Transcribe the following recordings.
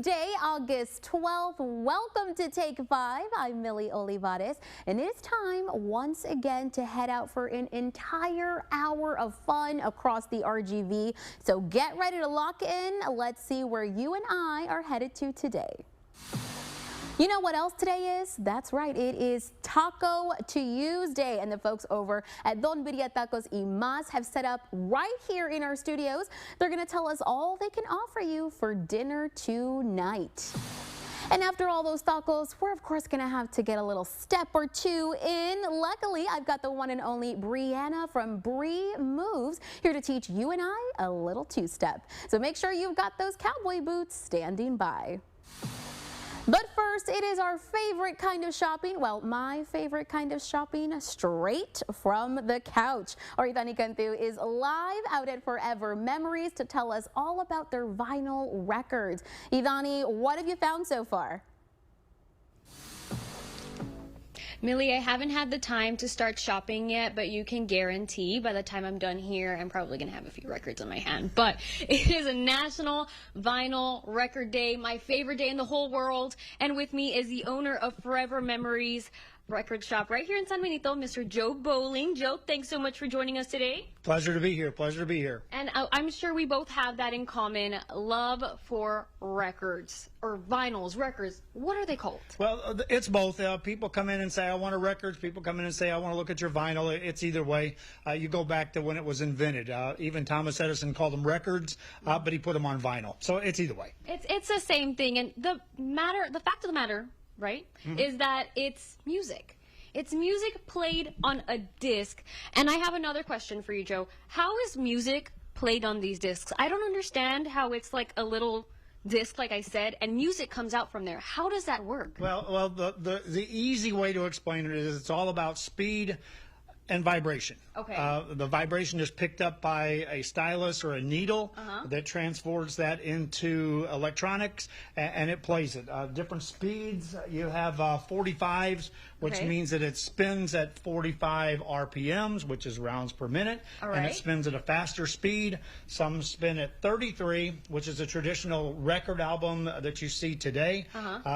Tuesday, August 12th. Welcome to Take 5. I'm Millie Olivares, and it is time once again to head out for an entire hour of fun across the RGV. So get ready to lock in. Let's see where you and I are headed to today. You know what else today is? That's right, it is Taco Tuesday, and the folks over at Don Birria Tacos y Más have set up right here in our studios. They're going to tell us all they can offer you for dinner tonight. And after all those tacos, we're of course going to have to get a little step or two in. Luckily, I've got the one and only Brianna from Bree Moves here to teach you and I a little two-step. So make sure you've got those cowboy boots standing by. But first, it is our favorite kind of shopping. Well, my favorite kind of shopping, straight from the couch. Our Ithani Cantu is live out at Forever Memories to tell us all about their vinyl records. Ithani, what have you found so far? Millie, I haven't had the time to start shopping yet, but you can guarantee by the time I'm done here, I'm probably going to have a few records in my hand. But it is a National Vinyl Record Day, my favorite day in the whole world. And with me is the owner of Forever Memories record shop right here in San Benito, Mr. Joe Bowling. Joe, thanks so much for joining us today. Pleasure to be here. Pleasure to be here. And I'm sure we both have that in common, love for records or vinyls, records. What are they called? Well, it's both. People come in and say, I want a records. People come in and say, I want to look at your vinyl. It's either way. You go back to when it was invented. Even Thomas Edison called them records, but he put them on vinyl. So it's either way. It's the same thing. And the fact of the matter, right, is that it's music. It's music played on a disc. And I have another question for you, Joe. How is music played on these discs? I don't understand how it's like a little disc, like I said, and music comes out from there. How does that work? Well, the easy way to explain it is it's all about speed and vibration. Okay. The vibration is picked up by a stylus or a needle that transports that into electronics, and it plays it. Different speeds. You have 45s, which means that it spins at 45 RPMs, which is rounds per minute, and it spins at a faster speed. Some spin at 33, which is a traditional record album that you see today.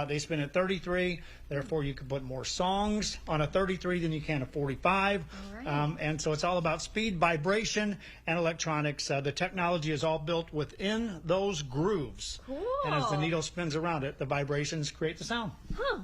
They spin at 33, therefore you can put more songs on a 33 than you can a 45. And so it's all about speed, vibration, and electronics. The technology is all built within those grooves. Cool. And as the needle spins around it, the vibrations create the sound.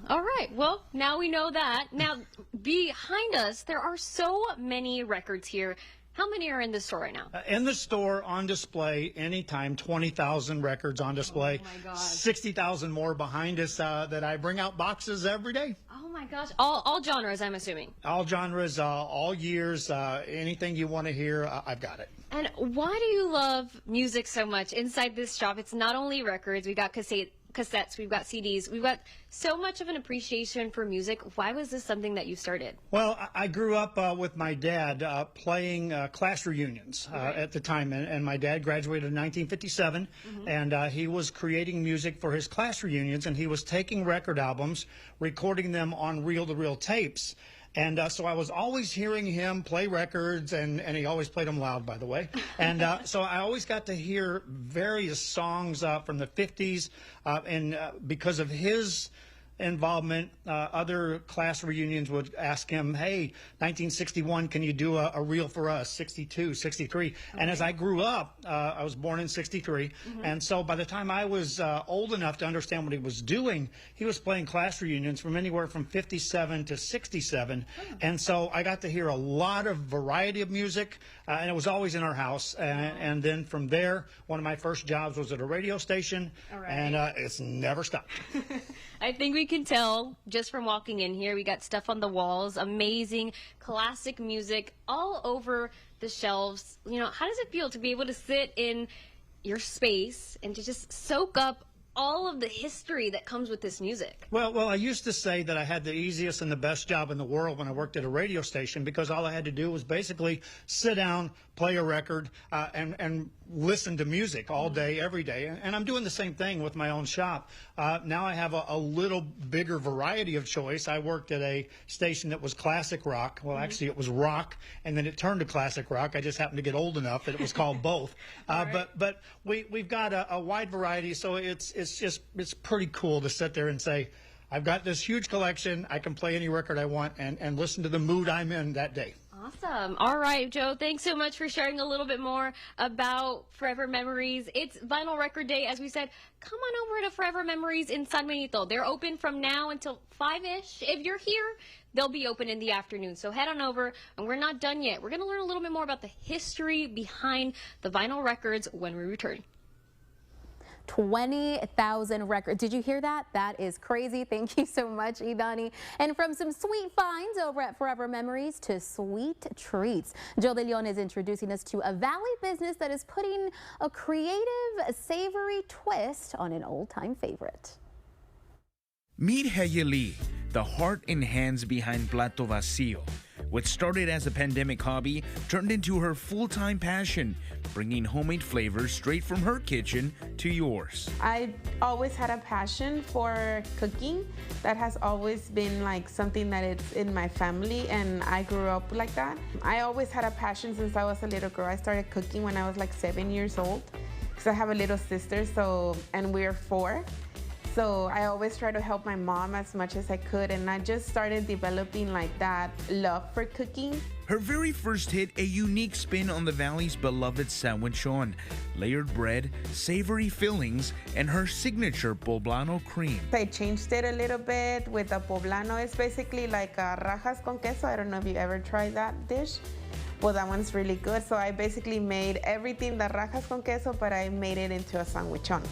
All right. Well, now we know that. Now, behind us, there are so many records here. How many are in the store right now? In the store, on display, anytime, 20,000 records on display. Oh my gosh. 60,000 more behind us that I bring out boxes every day. Oh my gosh. All genres, I'm assuming. All genres, all years, anything you want to hear, I've got it. And why do you love music so much inside this shop? It's not only records. We got cassettes, we've got CDs, we've got so much of an appreciation for music. Why was this something that you started? Well, I grew up with my dad playing class reunions at the time, and my dad graduated in 1957, and he was creating music for his class reunions, and he was taking record albums, recording them on reel-to-reel tapes. And so I was always hearing him play records, and he always played them loud, by the way. And so I always got to hear various songs from the 50s, and because of his involvement, other class reunions would ask him, hey, 1961, can you do a reel for us? 62, 63. And as I grew up, I was born in 63. And so by the time I was old enough to understand what he was doing, he was playing class reunions from anywhere from 57 to 67. And so I got to hear a lot of variety of music, and it was always in our house. And then from there, one of my first jobs was at a radio station, and it's never stopped. I think we can tell just from walking in here. We got stuff on the walls, amazing classic music all over the shelves. You know, how does it feel to be able to sit in your space and to just soak up all of the history that comes with this music? Well, I used to say that I had the easiest and the best job in the world when I worked at a radio station, because all I had to do was basically sit down, play a record, and listen to music all day, every day. And I'm doing the same thing with my own shop. Now I have a little bigger variety of choice. I worked at a station that was classic rock. Well, actually, it was rock, and then it turned to classic rock. I just happened to get old enough that it was called both. But we've got a wide variety, so it's it's pretty cool to sit there and say, I've got this huge collection. I can play any record I want and listen to the mood I'm in that day. Awesome. All right, Joe, thanks so much for sharing a little bit more about Forever Memories. It's Vinyl Record Day. As we said, come on over to Forever Memories in San Benito. They're open from now until 5-ish. If you're here, they'll be open in the afternoon. So head on over, and we're not done yet. We're going to learn a little bit more about the history behind the vinyl records when we return. 20,000 records. Did you hear that? That is crazy. Thank you so much, Idani. And from some sweet finds over at Forever Memories to sweet treats, Joe De Leon is introducing us to a Valley business that is putting a creative, savory twist on an old-time favorite. Meet Heyeli, the heart and hands behind Plato Vacío. What started as a pandemic hobby turned into her full-time passion, bringing homemade flavors straight from her kitchen to yours. I always had a passion for cooking. That has always been like something that it's in my family, and I grew up like that. I always had a passion since I was a little girl. I started cooking when I was like 7 years old because I have a little sister, and we're 4. So I always try to help my mom as much as I could, and I just started developing like that love for cooking. Her very first hit, a unique spin on the Valley's beloved sandwichon, layered bread, savory fillings, and her signature poblano cream. I changed it a little bit with the poblano. It's basically like rajas con queso. I don't know if you ever tried that dish. Well, that one's really good. So I basically made everything the rajas con queso, but I made it into a sandwichon.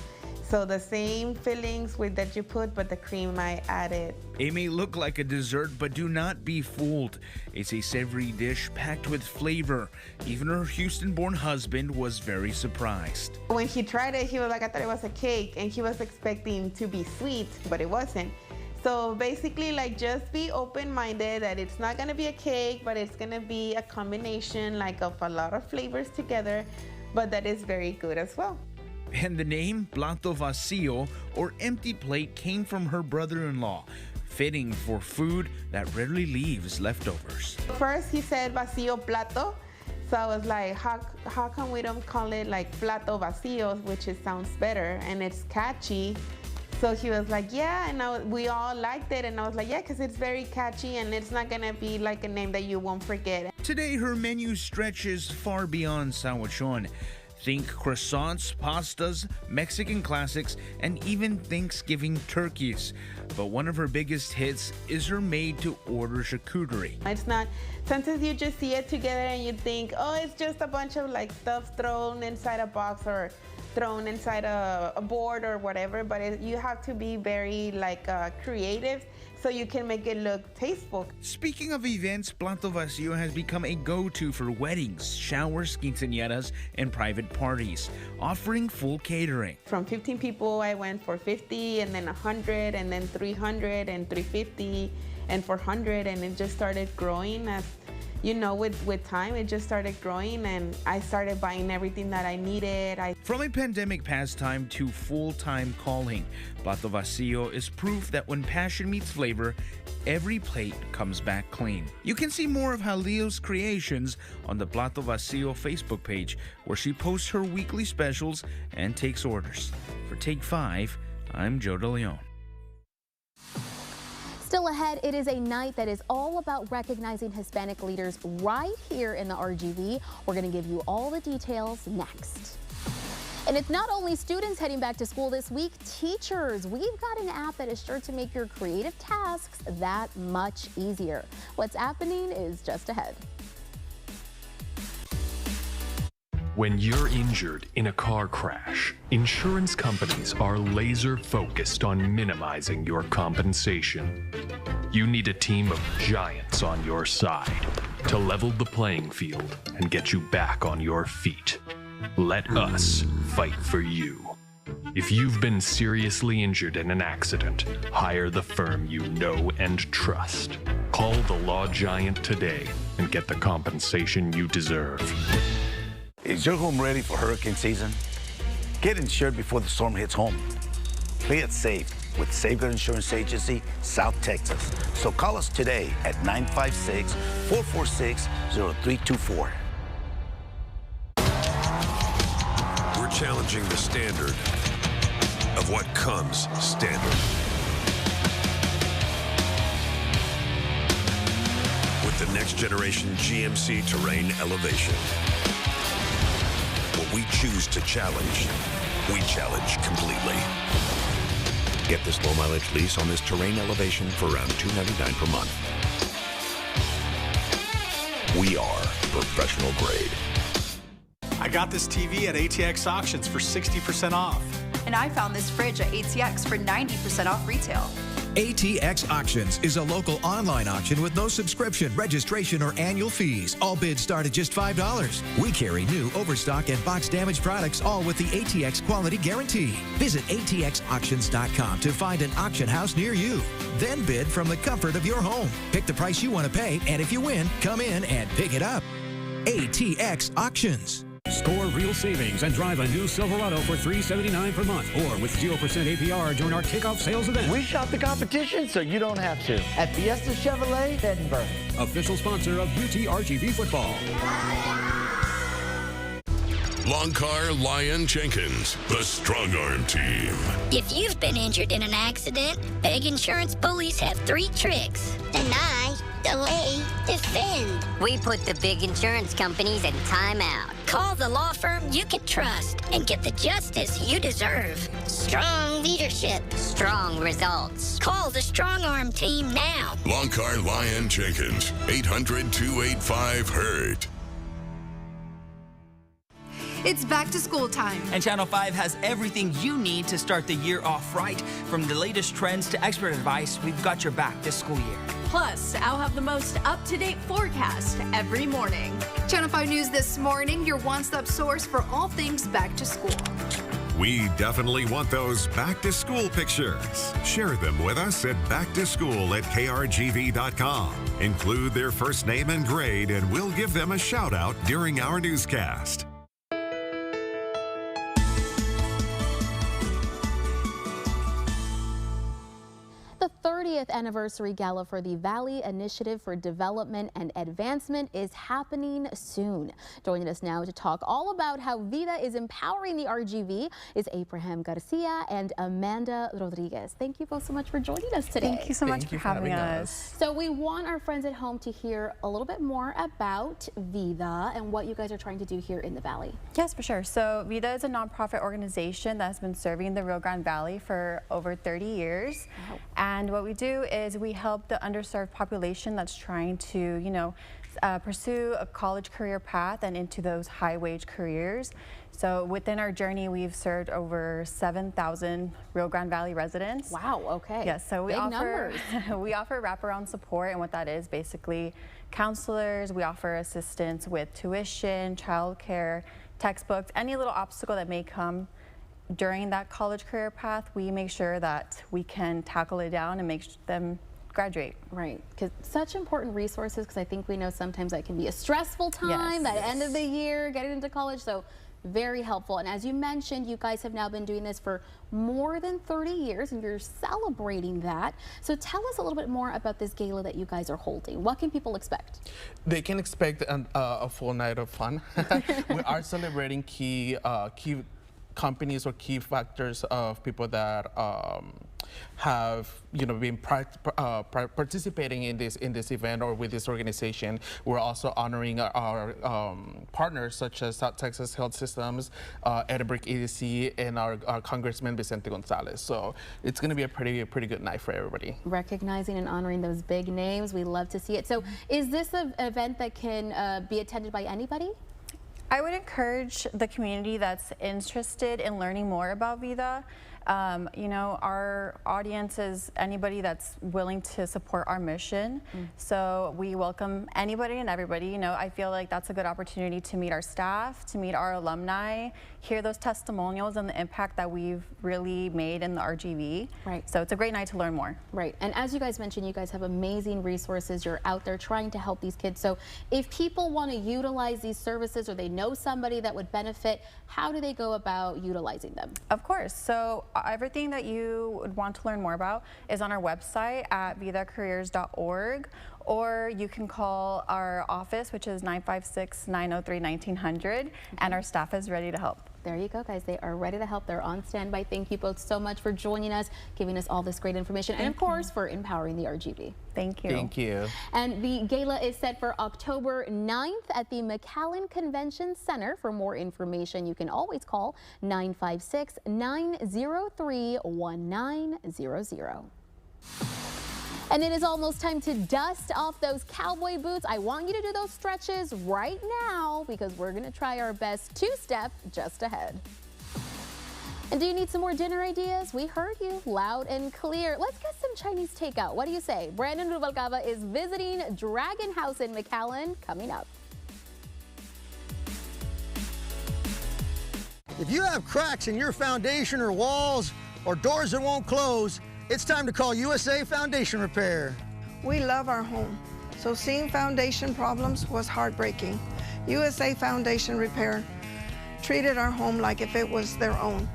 So the same fillings that you put, but the cream I added. It may look like a dessert, but do not be fooled. It's a savory dish packed with flavor. Even her Houston-born husband was very surprised. When he tried it, he was like, I thought it was a cake, and he was expecting to be sweet, but it wasn't. So basically, like, just be open-minded that it's not gonna be a cake, but it's gonna be a combination like of a lot of flavors together, but that is very good as well. And the name Plato Vacío, or empty plate, came from her brother-in-law, fitting for food that rarely leaves leftovers. First he said vacío plato, so I was like, how come we don't call it like plato vacío, which sounds better and it's catchy. So he was like, yeah, and we all liked it, and I was like, yeah, because it's very catchy and it's not gonna be like a name that you won't forget. Today her menu stretches far beyond sandwichon. Think croissants, pastas, Mexican classics, and even Thanksgiving turkeys. But one of her biggest hits is her made-to-order charcuterie. It's not, sometimes you just see it together and you think, oh, it's just a bunch of like stuff thrown inside a box or thrown inside a board or whatever, but you have to be very like creative so you can make it look tasteful. Speaking of events, Plato Vacío has become a go-to for weddings, showers, quinceañeras, and private parties, offering full catering. From 15 people, I went for 50, and then 100, and then 300, and 350, and 400, and it just started growing as, you know, with time, it just started growing, and I started buying everything that I needed. From a pandemic pastime to full-time calling, Plato Vacío is proof that when passion meets flavor, every plate comes back clean. You can see more of Jalil's creations on the Plato Vacío Facebook page, where she posts her weekly specials and takes orders. For Take 5, I'm Joe De Leon. Still ahead, it is a night that is all about recognizing Hispanic leaders right here in the RGV. We're going to give you all the details next. And it's not only students heading back to school this week, teachers. We've got an app that is sure to make your creative tasks that much easier. What's happening is just ahead. When you're injured in a car crash, insurance companies are laser focused on minimizing your compensation. You need a team of giants on your side to level the playing field and get you back on your feet. Let us fight for you. If you've been seriously injured in an accident, hire the firm you know and trust. Call the Law Giant today and get the compensation you deserve. Is your home ready for hurricane season? Get insured before the storm hits home. Play it safe with Safeguard Insurance Agency, South Texas. So call us today at 956-446-0324. We're challenging the standard of what comes standard. With the next generation GMC Terrain Elevation. What we choose to challenge, we challenge completely. Get this low mileage lease on this Terrain Elevation for around $299 per month. We are professional grade. I got this TV at ATX Auctions for 60% off. And I found this fridge at ATX for 90% off retail. ATX Auctions is a local online auction with no subscription, registration, or annual fees. All bids start at just $5. We carry new, overstock, and box damaged products, all with the ATX quality guarantee. Visit atxauctions.com to find an auction house near you. Then bid from the comfort of your home. Pick the price you want to pay, and if you win, come in and pick it up. ATX Auctions. Score real savings and drive a new Silverado for $379 per month, or with 0% APR during our kickoff sales event. We shop the competition so you don't have to at Fiesta Chevrolet Edinburgh. Official sponsor of UTRGV football. Longcar Lion Jenkins, the Strong Arm Team. If you've been injured in an accident, Beg Insurance bullies have 3 tricks. Deny, delay, defend. We put the big insurance companies in timeout. Call the law firm you can trust and get the justice you deserve. Strong leadership, strong results. Call the Strong Arm Team now. Longcar Lion Jenkins, 800-285-HURT. It's back to school time. And Channel 5 has everything you need to start the year off right. From the latest trends to expert advice, we've got your back this school year. Plus, I'll have the most up-to-date forecast every morning. Channel 5 News this morning, your one-stop source for all things back to school. We definitely want those back-to-school pictures. Share them with us at backtoschool@krgv.com. Include their first name and grade, and we'll give them a shout-out during our newscast. The 30th anniversary gala for the Valley Initiative for Development and Advancement is happening soon. Joining us now to talk all about how Vida is empowering the RGV is Abraham Garcia and Amanda Rodriguez. Thank you both so much for joining us today. Thank you so much for having us. So we want our friends at home to hear a little bit more about Vida and what you guys are trying to do here in the Valley. Yes, for sure. So Vida is a nonprofit organization that's been serving the Rio Grande Valley for over 30 years. Wow. And what we do is we help the underserved population that's trying to, pursue a college career path and into those high-wage careers. So within our journey, we've served over 7,000 Rio Grande Valley residents. Wow, okay. Yes, so we Big offer numbers. we offer wraparound support, and what that is basically counselors. We offer assistance with tuition, childcare, textbooks, any little obstacle that may come during that college career path. We make sure that we can tackle it down and make them graduate. Right, because such important resources, because I think we know sometimes that can be a stressful time, that end of the year, getting into college, so very helpful. And as you mentioned, you guys have now been doing this for more than 30 years, and you're celebrating that. So tell us a little bit more about this gala that you guys are holding. What can people expect? They can expect a full night of fun. We are celebrating key companies or key factors of people that have been participating in this event or with this organization. We're also honoring our partners such as South Texas Health Systems, Edinburgh EDC, and our Congressman Vicente Gonzalez. So it's going to be a pretty good night for everybody. Recognizing and honoring those big names, we love to see it. So is this an event that can be attended by anybody? I would encourage the community that's interested in learning more about Vida. Our audience is anybody that's willing to support our mission. So we welcome anybody and everybody. I feel like that's a good opportunity to meet our staff, to meet our alumni, hear those testimonials and the impact that we've really made in the RGV. Right. So it's a great night to learn more. Right. And as you guys mentioned, you guys have amazing resources. You're out there trying to help these kids. So if people want to utilize these services or they know somebody that would benefit, how do they go about utilizing them? Of course. So everything that you would want to learn more about is on our website at vidacareers.org, or you can call our office, which is 956-903-1900, and our staff is ready to help. There you go, guys. They are ready to help. They're on standby. Thank you both so much for joining us, giving us all this great information, and of course for empowering the RGV. Thank you. Thank you. And the gala is set for October 9th at the McAllen Convention Center. For more information, you can always call 956-903-1900. And it is almost time to dust off those cowboy boots. I want you to do those stretches right now because we're going to try our best two-step just ahead. And do you need some more dinner ideas? We heard you loud and clear. Let's get some Chinese takeout. What do you say? Brandon Rubalcaba is visiting Dragon House in McAllen coming up. If you have cracks in your foundation or walls or doors that won't close, it's time to call USA Foundation Repair. We love our home, so seeing foundation problems was heartbreaking. USA Foundation Repair treated our home like if it was their own.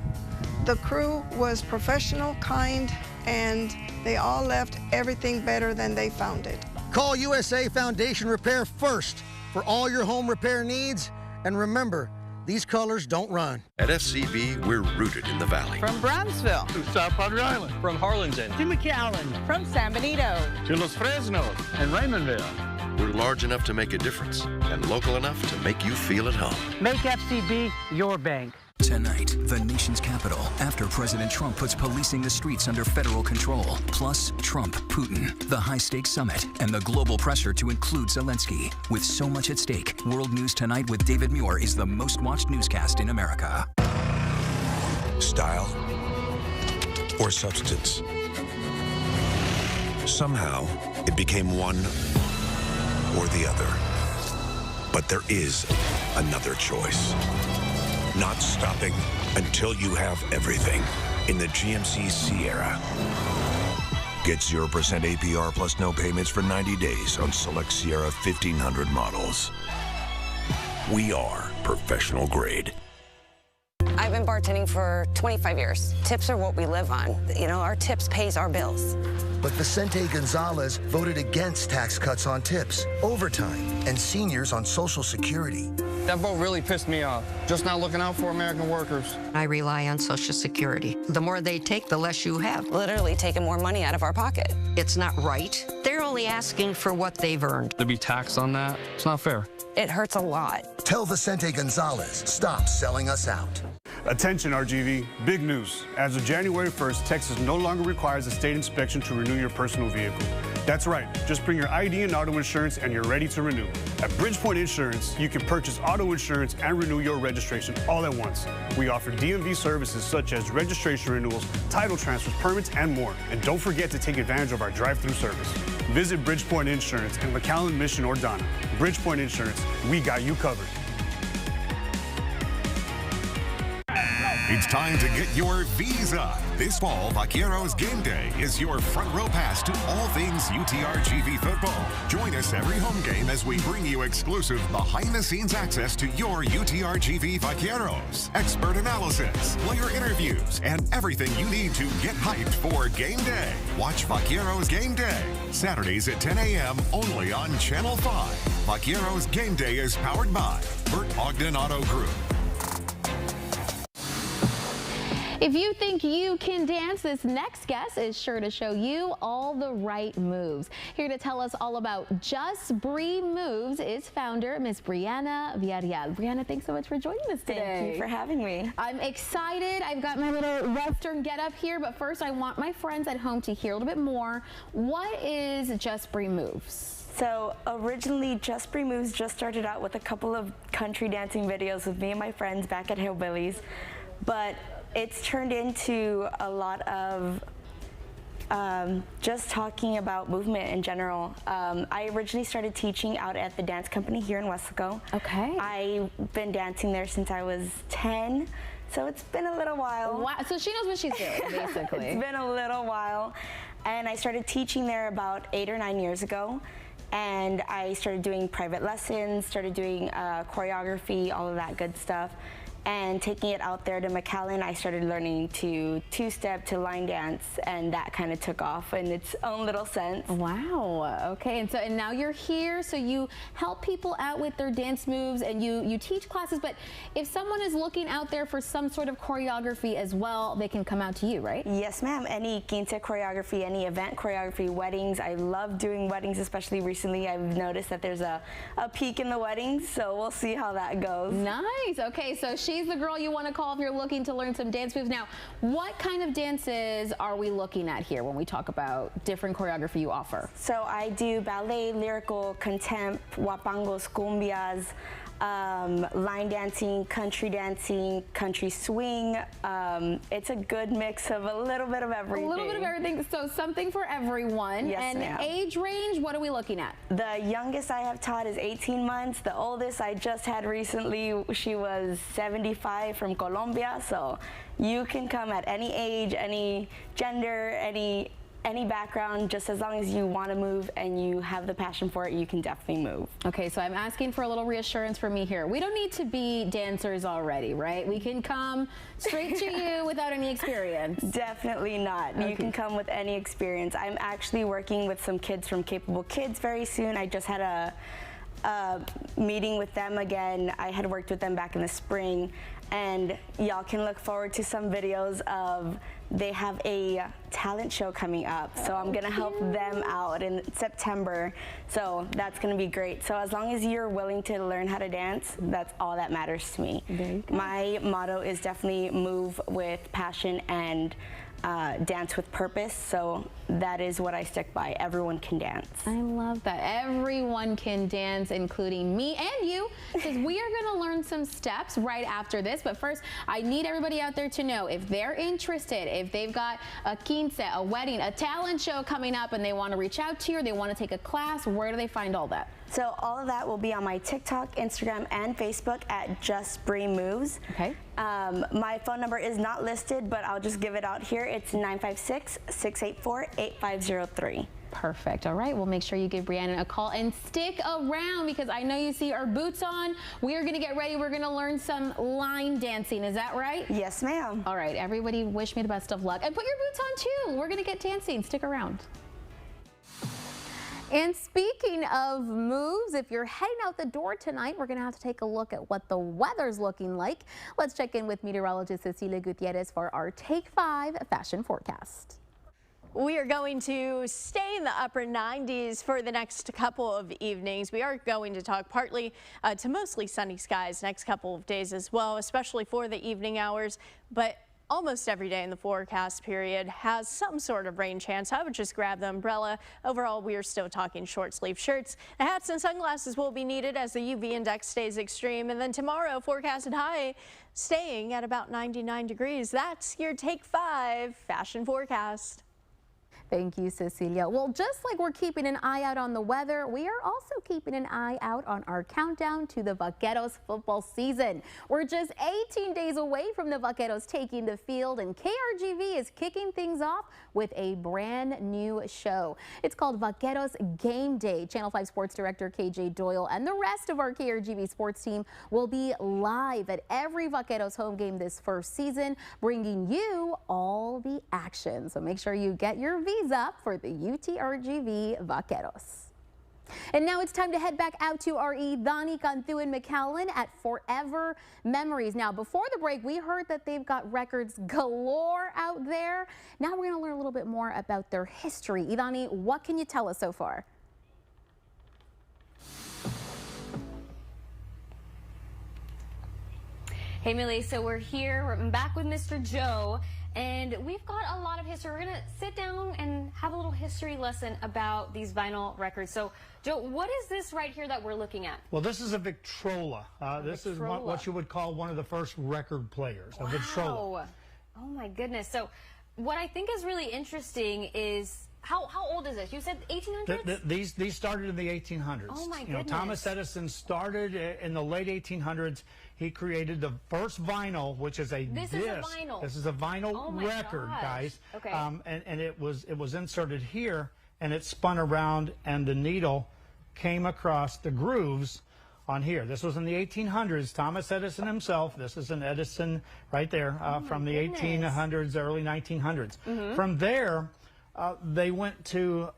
The crew was professional, kind, and they all left everything better than they found it. Call USA Foundation Repair first for all your home repair needs, and remember, these colors don't run. At FCB, we're rooted in the Valley. From Brownsville to South Padre Island. From Harlingen to McAllen. From San Benito to Los Fresnos and Raymondville. We're large enough to make a difference and local enough to make you feel at home. Make FCB your bank. Tonight, the nation's capital, after President Trump puts policing the streets under federal control, plus Trump, Putin, the high-stakes summit, and the global pressure to include Zelensky. With so much at stake, World News Tonight with David Muir is the most-watched newscast in America. Style or substance? Somehow, it became one or the other. But there is another choice. Not stopping until you have everything in the GMC Sierra. Get 0% APR plus no payments for 90 days on select Sierra 1500 models. We are professional grade. I've been bartending for 25 years. Tips are what we live on. You know, our tips pays our bills. But Vicente Gonzalez voted against tax cuts on tips, overtime, and seniors on Social Security. That vote really pissed me off. Just not looking out for American workers. I rely on Social Security. The more they take, the less you have. Literally taking more money out of our pocket. It's not right. They're only asking for what they've earned. To be taxed on that, it's not fair. It hurts a lot. Tell Vicente Gonzalez, stop selling us out. Attention RGV, big news. As of January 1st, Texas no longer requires a state inspection to renew your personal vehicle. That's right, just bring your ID and auto insurance and you're ready to renew. At Bridgepoint Insurance, you can purchase auto insurance and renew your registration all at once. We offer DMV services such as registration renewals, title transfers, permits, and more. And don't forget to take advantage of our drive-through service. Visit Bridgepoint Insurance in McAllen, Mission, or Donna. Bridgepoint Insurance, we got you covered. It's time to get your visa. This fall, Vaqueros Game Day is your front row pass to all things UTRGV football. Join us every home game as we bring you exclusive behind-the-scenes access to your UTRGV Vaqueros, expert analysis, player interviews, and everything you need to get hyped for game day. Watch Vaqueros Game Day, Saturdays at 10 a.m. only on Channel 5. Vaqueros Game Day is powered by Bert Ogden Auto Group. If you think you can dance, this next guest is sure to show you all the right moves. Here to tell us all about Just Bree Moves is founder, Miss Brianna Villarreal. Brianna, thanks so much for joining us today. Thank you for having me. I'm excited. I've got my little Western get up here, but first I want my friends at home to hear a little bit more. What is Just Bree Moves? So originally, Just Bree Moves just started out with a couple of country dancing videos with me and my friends back at Hillbillies, but it's turned into a lot of just talking about movement in general. I originally started teaching out at the dance company here in Weslaco. Okay. I've been dancing there since I was 10, so it's been a little while. Wow. So she knows what she's doing, basically. It's been a little while. And I started teaching there about 8 or 9 years ago. And I started doing private lessons, started doing choreography, all of that good stuff. and taking it out there to McAllen, I started learning to two-step, to line dance, and that kind of took off in its own little sense. Wow. Okay. And now you're here, so you help people out with their dance moves, and you teach classes. But if someone is looking out there for some sort of choreography as well, they can come out to you, right? Yes, ma'am. Any quince choreography, any event choreography, weddings. I love doing weddings, especially recently. I've noticed that there's a peak in the weddings, so we'll see how that goes. Nice. Okay, so she's the girl you want to call if you're looking to learn some dance moves. Now, what kind of dances are we looking at here when we talk about different choreography you offer? So I do ballet, lyrical, contempt, huapangos, cumbias, line dancing, country swing. It's a good mix of a little bit of everything. A little bit of everything, so something for everyone. Yes, and ma'am. Age range, what are we looking at? The youngest I have taught is 18 months. The oldest I just had recently, she was 75 from Colombia. So you can come at any age, any gender, any background, just as long as you want to move and you have the passion for it, you can definitely move. Okay, so I'm asking for a little reassurance from me here. We don't need to be dancers already, right? We can come straight to you without any experience. Definitely not. Okay. You can come with any experience. I'm actually working with some kids from Capable Kids very soon. I just had a meeting with them again. I had worked with them back in the spring, and y'all can look forward to some videos of, they have a talent show coming up, so I'm gonna help them out in September, so that's gonna be great. So as long as you're willing to learn how to dance, that's all that matters to me. My motto is definitely move with passion and dance with purpose, so that is what I stick by. Everyone can dance. I love that. Everyone can dance, including me and you, because we are going to learn some steps right after this. But first, I need everybody out there to know if they're interested, if they've got a quince, a wedding, a talent show coming up, and they want to reach out to you or they want to take a class, where do they find all that? So all of that will be on my TikTok, Instagram, and Facebook at Just Bree Moves. Okay. My phone number is not listed, but I'll just give it out here. It's 956-684-8503. Perfect. All right. Well, make sure you give Brianna a call and stick around, because I know you see our boots on. We are going to get ready. We're going to learn some line dancing. Is that right? Yes, ma'am. All right. Everybody wish me the best of luck. And put your boots on, too. We're going to get dancing. Stick around. And speaking of moves, if you're heading out the door tonight, we're going to have to take a look at what the weather's looking like. Let's check in with meteorologist Cecilia Gutierrez for our Take 5 fashion forecast. We are going to stay in the upper 90s for the next couple of evenings. We are going to talk partly to mostly sunny skies next couple of days as well, especially for the evening hours. But almost every day in the forecast period has some sort of rain chance. I would just grab the umbrella. Overall, we are still talking short sleeve shirts. Hats and sunglasses will be needed as the UV index stays extreme. And then tomorrow, forecasted high staying at about 99 degrees. That's your Take 5 fashion forecast. Thank you, Cecilia. Well, just like we're keeping an eye out on the weather, we are also keeping an eye out on our countdown to the Vaqueros football season. We're just 18 days away from the Vaqueros taking the field, and KRGV is kicking things off with a brand new show. It's called Vaqueros Game Day. Channel 5 Sports Director KJ Doyle and the rest of our KRGV sports team will be live at every Vaqueros home game this first season, bringing you all the action. So make sure you get your up for the UTRGV Vaqueros. And now it's time to head back out to our Idani Cantu in McAllen at Forever Memories. Now, before the break, we heard that they've got records galore out there. Now we're going to learn a little bit more about their history. Idani, what can you tell us so far? Hey, Millie, so we're back with Mr. Joe. And we've got a lot of history. We're going to sit down and have a little history lesson about these vinyl records. So, Joe, what is this right here that we're looking at? Well, this is a Victrola. This is what you would call one of the first record players, a Victrola. Oh, my goodness. So, what I think is really interesting is how old is this? You said 1800s? These started in the 1800s. Oh, my goodness. Thomas Edison started in the late 1800s. He created the first vinyl, which is a disc. This is a vinyl. This is a vinyl record, guys. Okay. And it was inserted here, and it spun around, and the needle came across the grooves on here. This was in the 1800s. Thomas Edison himself. This is an Edison right there from the 1800s, early 1900s. From there, they went to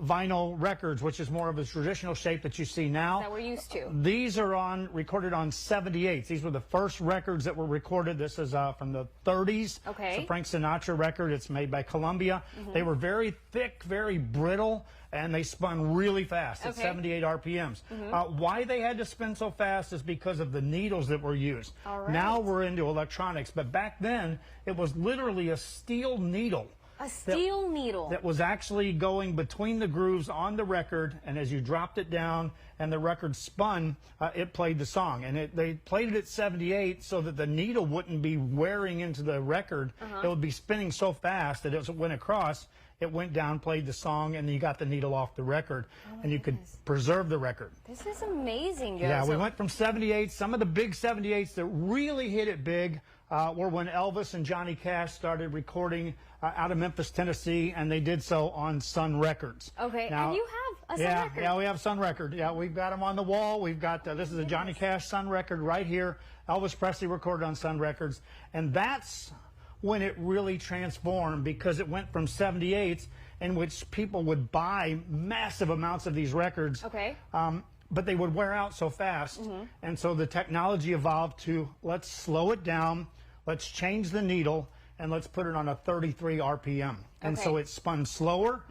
vinyl records, which is more of a traditional shape that you see now. That we're used to. These are recorded on 78s. These were the first records that were recorded. This is from the 30s. Okay. It's a Frank Sinatra record. It's made by Columbia. They were very thick, very brittle, and they spun really fast at 78 RPMs. Why they had to spin so fast is because of the needles that were used. Now we're into electronics, but back then it was literally a steel needle. A steel needle. That was actually going between the grooves on the record, and as you dropped it down and the record spun, it played the song. And they played it at 78 so that the needle wouldn't be wearing into the record. It would be spinning so fast that as it went across, it went down, played the song, and you got the needle off the record, and you could preserve the record. This is amazing, Joe. Yeah, we went from 78. Some of the big 78s that really hit it big were when Elvis and Johnny Cash started recording out of Memphis, Tennessee, and they did so on Sun Records. Okay, now, and you have a Sun record. Yeah, we have Sun record. Yeah, we've got them on the wall. We've got, this is a Johnny Cash Sun record right here. Elvis Presley recorded on Sun Records, and that's when it really transformed, because it went from 78s in which people would buy massive amounts of these records. Okay. But they would wear out so fast. And so the technology evolved to, let's slow it down, let's change the needle, and let's put it on a 33 RPM. And so it spun slower.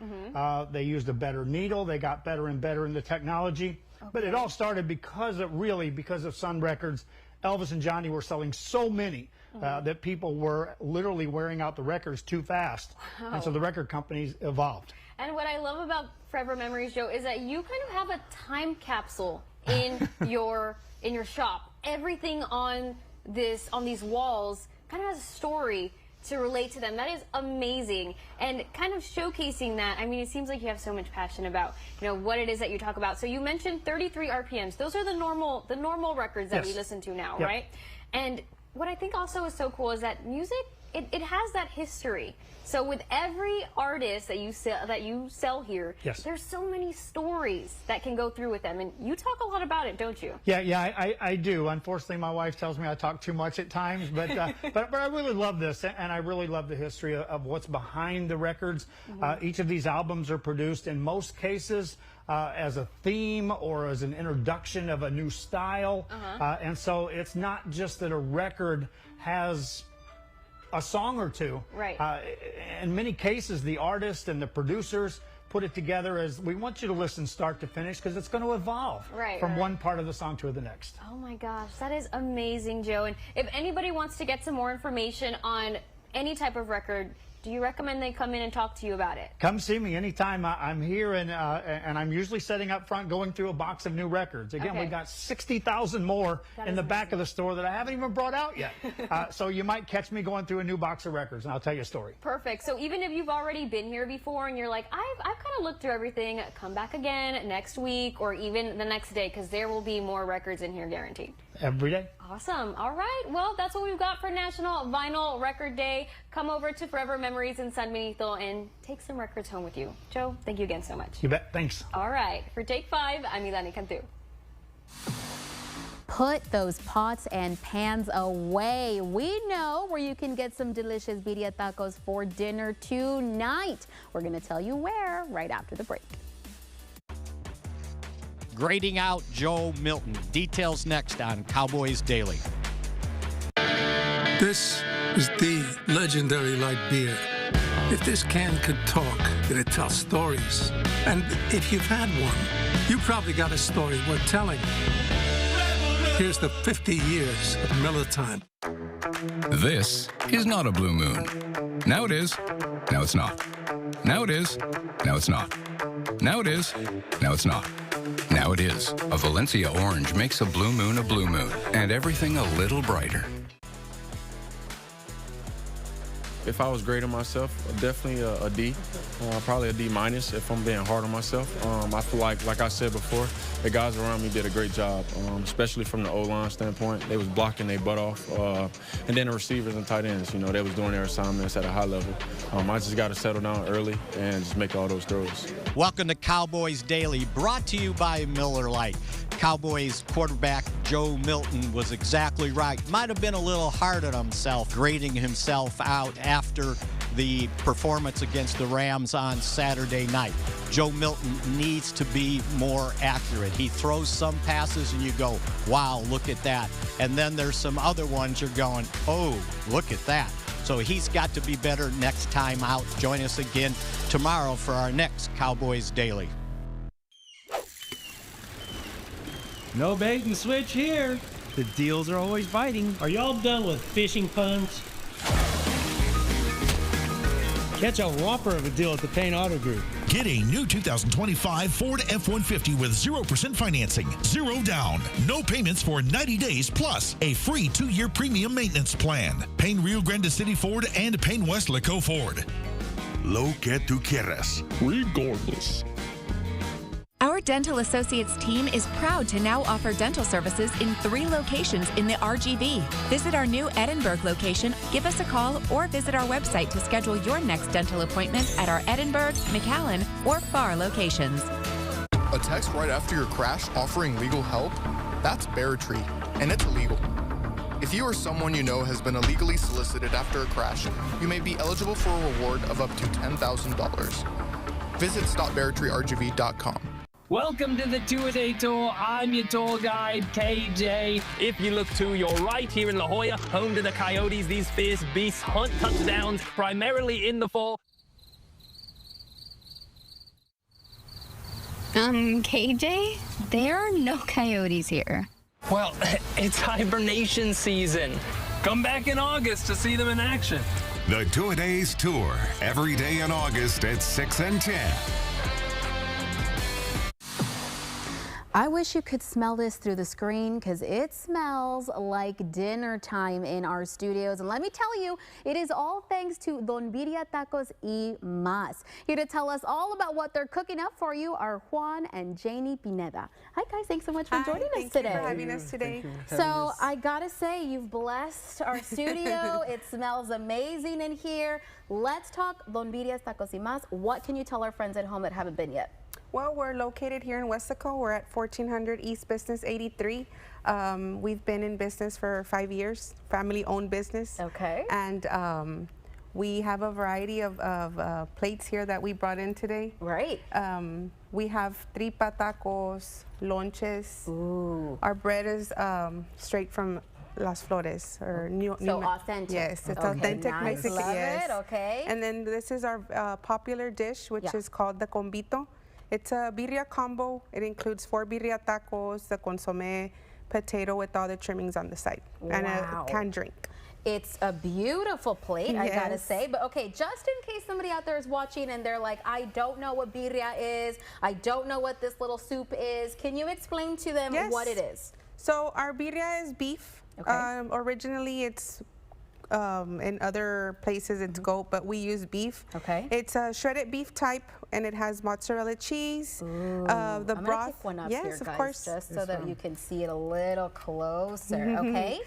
They used a better needle. They got better and better in the technology. But it all started because of Sun Records. Elvis and Johnny were selling so many that people were literally wearing out the records too fast. And so the record companies evolved. And what I love about Forever Memories, Joe, is that you kind of have a time capsule in your shop. Everything on these walls kind of has a story to relate to them. That is amazing. And kind of showcasing that, I mean, it seems like you have so much passion about, what it is that you talk about. So you mentioned 33 RPMs. Those are the normal records that we listen to now, right? And what I think also is so cool is that music, it has that history. So with every artist that you sell here, there's so many stories that can go through with them, and you talk a lot about it, don't you? Yeah, I do. Unfortunately, my wife tells me I talk too much at times, but but I really love this, and I really love the history of what's behind the records. Each of these albums are produced in most cases as a theme or as an introduction of a new style, and so it's not just that a record has a song or two. Right. In many cases, the artist and the producers put it together as, we want you to listen start to finish, because it's going to evolve from one part of the song to the next. Oh my gosh, that is amazing, Joe. And if anybody wants to get some more information on any type of record, do you recommend they come in and talk to you about it? Come see me anytime. I'm here, and I'm usually sitting up front going through a box of new records. Again, we've got 60,000 more in the back of the store that I haven't even brought out yet. So you might catch me going through a new box of records, and I'll tell you a story. Perfect. So even if you've already been here before and you're like, I've kind of looked through everything, come back again next week or even the next day, because there will be more records in here guaranteed. Every day. Awesome. All right. Well, that's what we've got for National Vinyl Record Day. Come over to Forever Memories in San Benito and take some records home with you. Joe, thank you again so much. You bet. Thanks. All right. For Take 5, I'm Ilani Cantu. Put those pots and pans away. We know where you can get some delicious birria tacos for dinner tonight. We're going to tell you where right after the break. Grading out Joe Milton. Details next on Cowboys Daily. This is the legendary light beer. If this can could talk, it'd tell stories. And if you've had one, you probably got a story worth telling. Here's the 50 years of Miller Time. This is not a blue moon. Now it is. Now it's not. Now it is. Now it's not. Now it is. Now it's not. Now it is. A Valencia orange makes a blue moon, and everything a little brighter. If I was grading myself, definitely a D, probably a D minus if I'm being hard on myself. I feel like I said before, the guys around me did a great job, especially from the O-line standpoint. They was blocking their butt off. And then the receivers and tight ends, they was doing their assignments at a high level. I just got to settle down early and just make all those throws. Welcome to Cowboys Daily, brought to you by Miller Lite. Cowboys quarterback Joe Milton was exactly right. Might have been a little hard on himself, grading himself out after the performance against the Rams on Saturday night. Joe Milton needs to be more accurate. He throws some passes and you go, wow, look at that. And then there's some other ones you're going, oh, look at that. So he's got to be better next time out. Join us again tomorrow for our next Cowboys Daily. No bait and switch here. The deals are always biting. Are y'all done with fishing puns? Catch a whopper of a deal at the Payne Auto Group. Get a new 2025 Ford F-150 with 0% financing, 0 down, no payments for 90 days, plus a free 2-year premium maintenance plan. Payne Rio Grande City Ford and Payne West Laco Ford. Lo que tú quieras, regardless. Our Dental Associates team is proud to now offer dental services in 3 locations in the RGV. Visit our new Edinburgh location, give us a call, or visit our website to schedule your next dental appointment at our Edinburgh, McAllen, or Pharr locations. A text right after your crash offering legal help? That's Bear Tree, and it's illegal. If you or someone you know has been illegally solicited after a crash, you may be eligible for a reward of up to $10,000. Visit StopBearTreeRGV.com. Welcome to the Two-A-Day Tour. I'm your tour guide, KJ. If you look to your right here in La Jolla, home to the Coyotes, these fierce beasts hunt touchdowns primarily in the fall. KJ, there are no coyotes here. Well, it's hibernation season. Come back in August to see them in action. The Two-A-Days Tour, every day in August at 6 and 10. I wish you could smell this through the screen because it smells like dinner time in our studios. And let me tell you, it is all thanks to Don Birria Tacos y Más. Here to tell us all about what they're cooking up for you are Juan and Janie Pineda. Hi guys, thanks so much for joining us today. Thank you for having us today. So I gotta say, you've blessed our studio. It smells amazing in here. Let's talk Don Birria Tacos y Más. What can you tell our friends at home that haven't been yet? Well, we're located here in Weslaco. We're at 1400 East Business 83. We've been in business for 5 years, family-owned business. Okay. And we have a variety of plates here that we brought in today. Right. We have tripa tacos, lonches. Ooh. Our bread is straight from Las Flores, or so authentic. Yes, it's okay, authentic nice. Mexican. Love yes. it. Okay. And then this is our popular dish, which is called the combito. It's a birria combo. It includes 4 birria tacos, the consomme, potato with all the trimmings on the side, and a canned drink. It's a beautiful plate, I gotta say. But okay, just in case somebody out there is watching and they're like, I don't know what birria is, I don't know what this little soup is, can you explain to them what it is? So our birria is beef. Okay. Originally it's in other places it's goat, but we use beef. Okay. It's a shredded beef type, and it has mozzarella cheese. Ooh. The I'm broth. gonna pick one up yes, here, of guys, course. just so that you can see it a little closer. Okay.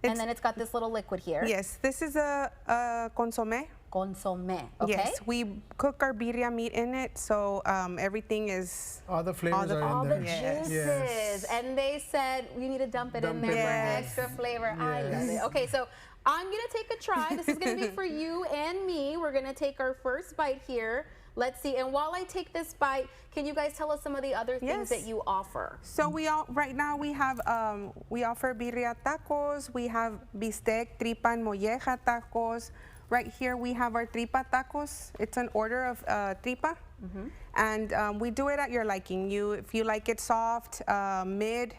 And then it's got this little liquid here. Yes, this is a consomme. Consomme. Okay. Yes, we cook our birria meat in it, so everything is all the flavors are in all there. The juices. Yes. And they said you need to dump it in there for extra flavor. I love it. Okay, so I'm gonna take a try. This is gonna be for you and me. We're gonna take our first bite here. Let's see. And while I take this bite, can you guys tell us some of the other things that you offer? So right now we have we offer birria tacos. We have bistec, tripa, and molleja tacos. Right here we have our tripa tacos. It's an order of tripa, and we do it at your liking. If you like it soft, mid,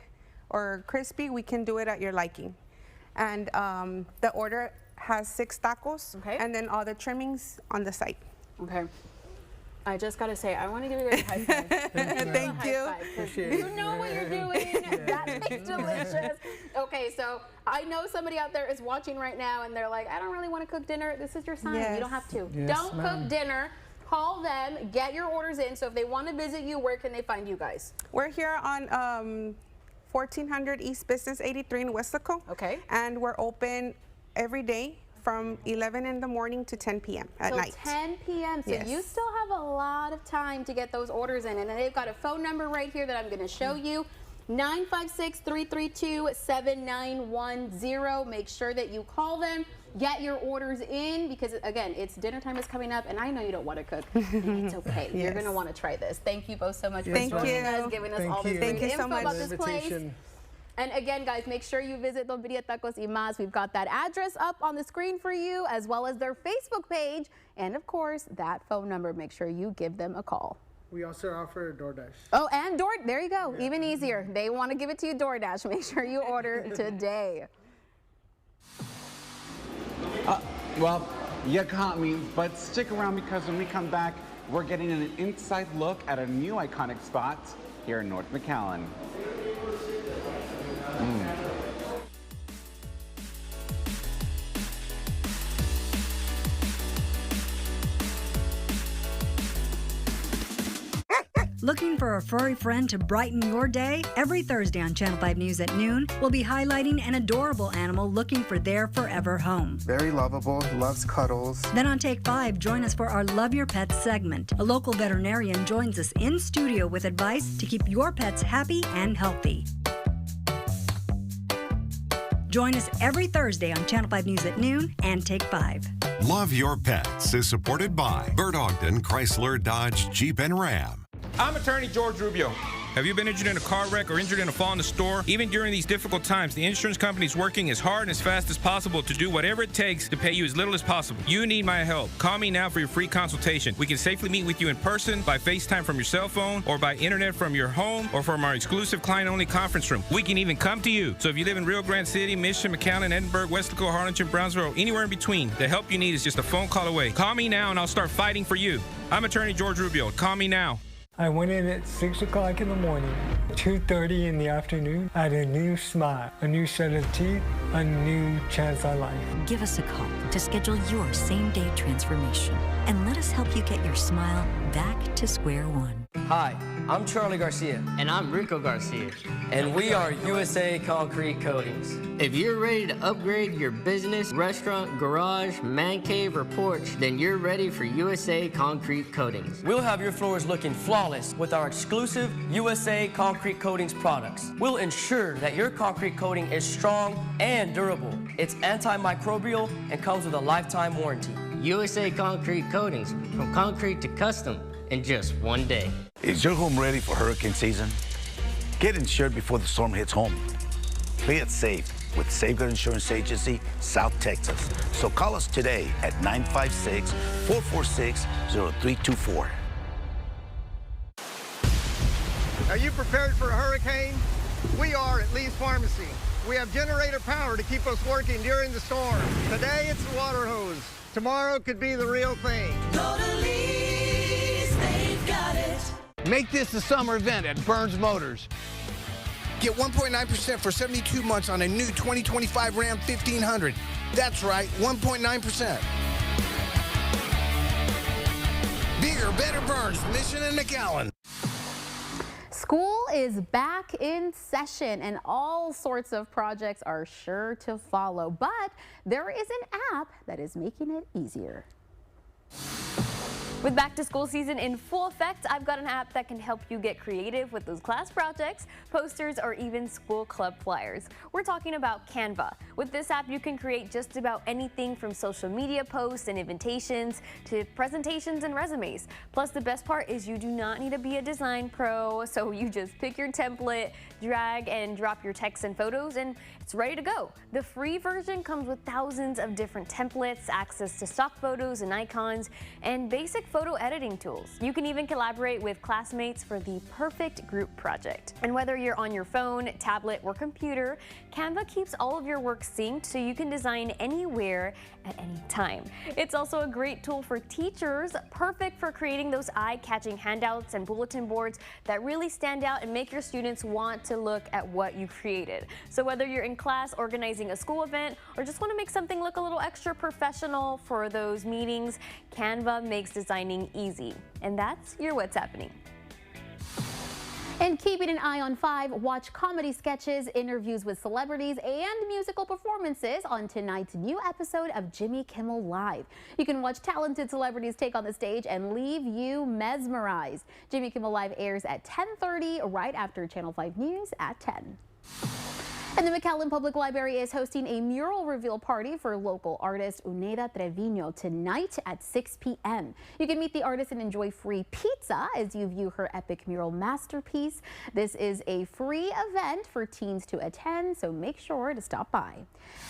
or crispy, we can do it at your liking. And the order has 6 tacos, and then all the trimmings on the side. Okay. I just got to say, I want to give you guys a high five. Thank you. You know what you're doing. That tastes delicious. Okay, so I know somebody out there is watching right now, and they're like, I don't really want to cook dinner. This is your sign. You don't have to. Yes, don't cook dinner. Call them. Get your orders in. So if they want to visit you, where can they find you guys? We're here on 1400 East Business 83 in Weslaco. Okay. And we're open every day from 11 in the morning to 10 p.m. at night. 10 p.m. So you still have a lot of time to get those orders in. And then they've got a phone number right here that I'm going to show you. 956-332-7910. Make sure that you call them. Get your orders in because, again, it's dinner time is coming up, and I know you don't want to cook. It's okay. You're going to want to try this. Thank you both so much for joining us, giving us all this great info about this place. And again, guys, make sure you visit Don Birria Tacos y Más. We've got that address up on the screen for you, as well as their Facebook page. And, of course, that phone number. Make sure you give them a call. We also offer DoorDash. Oh, and there you go. Yeah. Even easier. They want to give it to you DoorDash. Make sure you order today. Well, you caught me, but stick around because when we come back, we're getting an inside look at a new iconic spot here in North McAllen. Looking for a furry friend to brighten your day? Every Thursday on Channel 5 News at noon, we'll be highlighting an adorable animal looking for their forever home. Very lovable, loves cuddles. Then on Take 5, join us for our Love Your Pets segment. A local veterinarian joins us in studio with advice to keep your pets happy and healthy. Join us every Thursday on Channel 5 News at noon and Take 5. Love Your Pets is supported by Bert Ogden, Chrysler, Dodge, Jeep, and Ram. I'm attorney George Rubio. Have you been injured in a car wreck or injured in a fall in the store? Even during these difficult times, the insurance company is working as hard and as fast as possible to do whatever it takes to pay you as little as possible. You need my help. Call me now for your free consultation. We can safely meet with you in person, by FaceTime from your cell phone, or by internet from your home, or from our exclusive client-only conference room. We can even come to you. So if you live in Rio Grande City, Mission, McAllen, Edinburgh, Westlaco, Harlingen, Brownsville, anywhere in between, the help you need is just a phone call away. Call me now and I'll start fighting for you. I'm attorney George Rubio. Call me now. I went in at 6 o'clock in the morning, 2:30 in the afternoon. I had a new smile, a new set of teeth, a new chance at life. Give us a call to schedule your same-day transformation and let us help you get your smile back to square one. Hi, I'm Charlie Garcia. And I'm Rico Garcia. And we are USA Concrete Coatings. If you're ready to upgrade your business, restaurant, garage, man cave, or porch, then you're ready for USA Concrete Coatings. We'll have your floors looking flawless with our exclusive USA Concrete Coatings products. We'll ensure that your concrete coating is strong and durable. It's antimicrobial and comes with a lifetime warranty. USA Concrete Coatings, from concrete to custom, in just one day. Is your home ready for hurricane season? Get insured before the storm hits home. Play it safe with Safeguard Insurance Agency, South Texas. So call us today at 956-446-0324. Are you prepared for a hurricane? We are at Lee's Pharmacy. We have generator power to keep us working during the storm. Today it's the water hose. Tomorrow could be the real thing. Go to Lee's, they've got it. Make this the summer event at Burns Motors. Get 1.9% for 72 months on a new 2025 Ram 1500. That's right, 1.9%. Bigger, better Burns, Mission and McAllen. School is back in session and all sorts of projects are sure to follow, but there is an app that is making it easier. With back to school season in full effect, I've got an app that can help you get creative with those class projects, posters, or even school club flyers. We're talking about Canva. With this app, you can create just about anything from social media posts and invitations to presentations and resumes. Plus, the best part is you do not need to be a design pro, so you just pick your template, drag and drop your text and photos, and it's ready to go. The free version comes with thousands of different templates, access to stock photos and icons, and basic photo editing tools. You can even collaborate with classmates for the perfect group project. And whether you're on your phone, tablet, or computer, Canva keeps all of your work synced so you can design anywhere at any time. It's also a great tool for teachers, perfect for creating those eye-catching handouts and bulletin boards that really stand out and make your students want to look at what you created. So whether you're in class organizing a school event or just want to make something look a little extra professional for those meetings, Canva makes designing easy. And that's your What's Happening. And keeping an eye on 5, watch comedy sketches, interviews with celebrities, and musical performances on tonight's new episode of Jimmy Kimmel Live. You can watch talented celebrities take on the stage and leave you mesmerized. Jimmy Kimmel Live airs at 10:30 right after Channel 5 News at 10. And the McAllen Public Library is hosting a mural reveal party for local artist Uneda Trevino tonight at 6 p.m. You can meet the artist and enjoy free pizza as you view her epic mural masterpiece. This is a free event for teens to attend, so make sure to stop by.